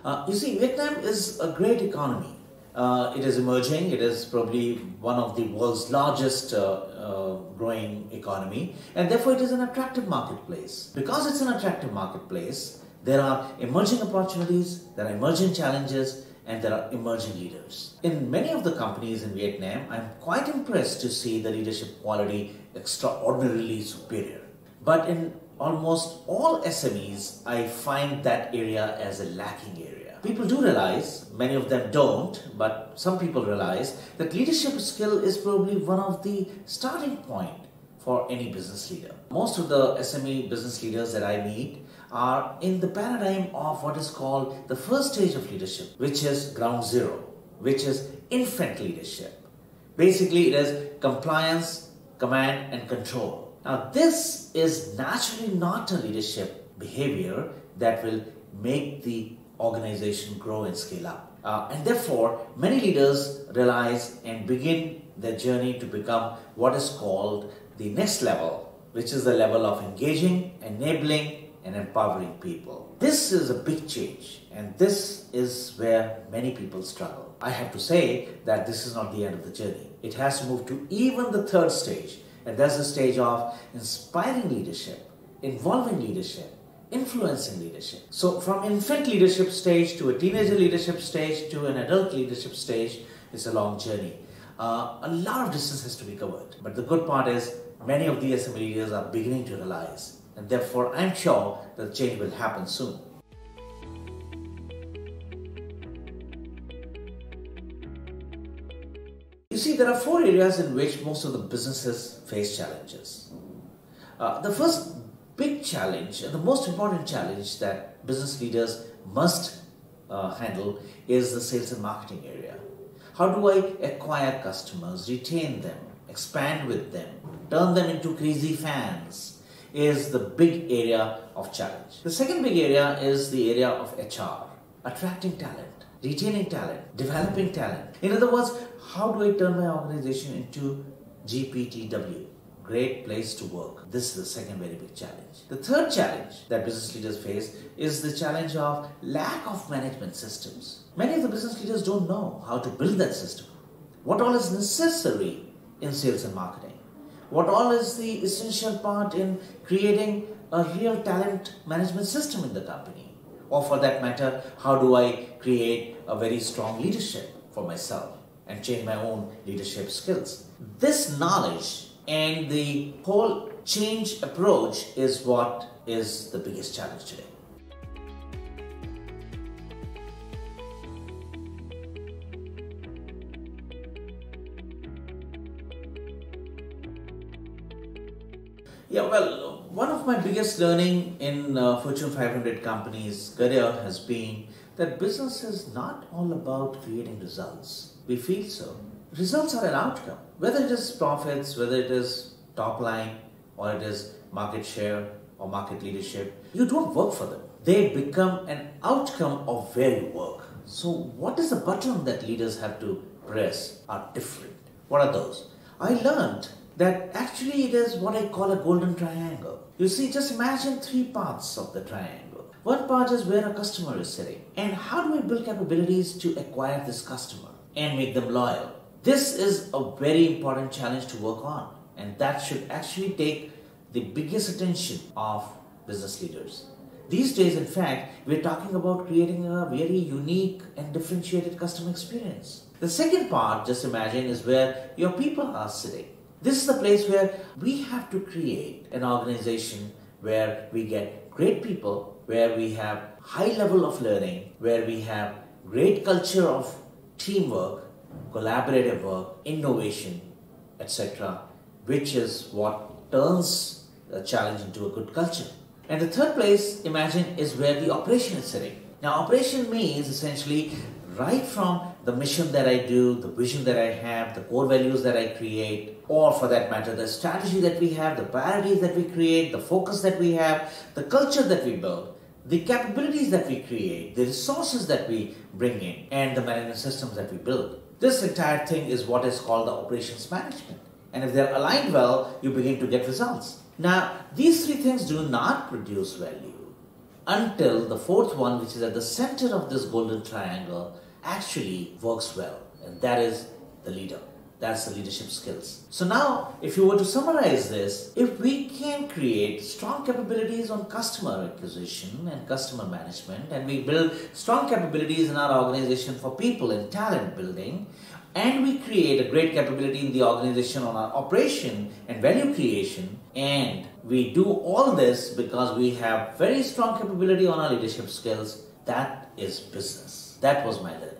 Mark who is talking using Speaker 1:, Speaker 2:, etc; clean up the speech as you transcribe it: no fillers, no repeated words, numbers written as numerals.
Speaker 1: You see, Vietnam is a great economy. It is emerging. It is probably one of the world's largest growing economy, and therefore it is an attractive marketplace. Because it's an attractive marketplace, there are emerging opportunities, there are emerging challenges, and there are emerging leaders. In many of the companies in Vietnam, I'm quite impressed to see the leadership quality extraordinarily superior. But in almost all SMEs, I find that area as a lacking area. People do realize, many of them don't, but some people realize that leadership skill is probably one of the starting point for any business leader. Most of the SME business leaders that I meet are in the paradigm of what is called the first stage of leadership, which is ground zero, which is infant leadership. Basically, it is compliance, command, and control. Now, this is naturally not a leadership behavior that will make the organization grow and scale up. And therefore, many leaders realize and begin their journey to become what is called the next level, which is the level of engaging, enabling, and empowering people. This is a big change, and this is where many people struggle. I have to say that this is not the end of the journey. It has to move to even the third stage, and that's the stage of inspiring leadership, involving leadership, influencing leadership. So from infant leadership stage to a teenager leadership stage to an adult leadership stage is a long journey. A lot of distance has to be covered. But the good part is many of the SME leaders are beginning to realize, and therefore I'm sure that change will happen soon. You see, there are four areas in which most of the businesses face challenges. The first big challenge, and the most important challenge that business leaders must handle is the sales and marketing area. How do I acquire customers, retain them, expand with them, turn them into crazy fans is the big area of challenge. The second big area is the area of HR, attracting talent, retaining talent, developing talent. In other words, how do I turn my organization into GPTW? Great place to work. This is the second very big challenge. The third challenge that business leaders face is the challenge of lack of management systems. Many of the business leaders don't know how to build that system. What all is necessary in sales and marketing? What all is the essential part in creating a real talent management system in the company? Or for that matter, how do I create a very strong leadership for myself and change my own leadership skills? This knowledge and the whole change approach is what is the biggest challenge today. Yeah, well, one of my biggest learning in Fortune 500 companies' career has been that business is not all about creating results. We feel so. Results are an outcome. Whether it is profits, whether it is top line, or it is market share or market leadership, you don't work for them. They become an outcome of where you work. So what is the button that leaders have to press are different. What are those? I learned that actually it is what I call a golden triangle. You see, just imagine three parts of the triangle. One part is where a customer is sitting. And how do we build capabilities to acquire this customer and make them loyal? This is a very important challenge to work on, and that should actually take the biggest attention of business leaders. These days, in fact, we're talking about creating a very unique and differentiated customer experience. The second part, just imagine, is where your people are sitting. This is the place where we have to create an organization where we get great people, where we have high level of learning, where we have great culture of teamwork, collaborative work, innovation, etc., which is what turns a challenge into a good culture. And the third place, imagine, is where the operation is sitting. Now, operation means essentially right from the mission that I do, the vision that I have, the core values that I create, or for that matter, the strategy that we have, the priorities that we create, the focus that we have, the culture that we build, the capabilities that we create, the resources that we bring in, and the management systems that we build. This entire thing is what is called the operations management. And if they're aligned well, you begin to get results. Now, these three things do not produce value until the fourth one, which is at the center of this golden triangle, actually works well. And that is the leader. That's the leadership skills. So now, if you were to summarize this, if we can create strong capabilities on customer acquisition and customer management, and we build strong capabilities in our organization for people and talent building, and we create a great capability in the organization on our operation and value creation, and we do all this because we have very strong capability on our leadership skills, that is business. That was my learning.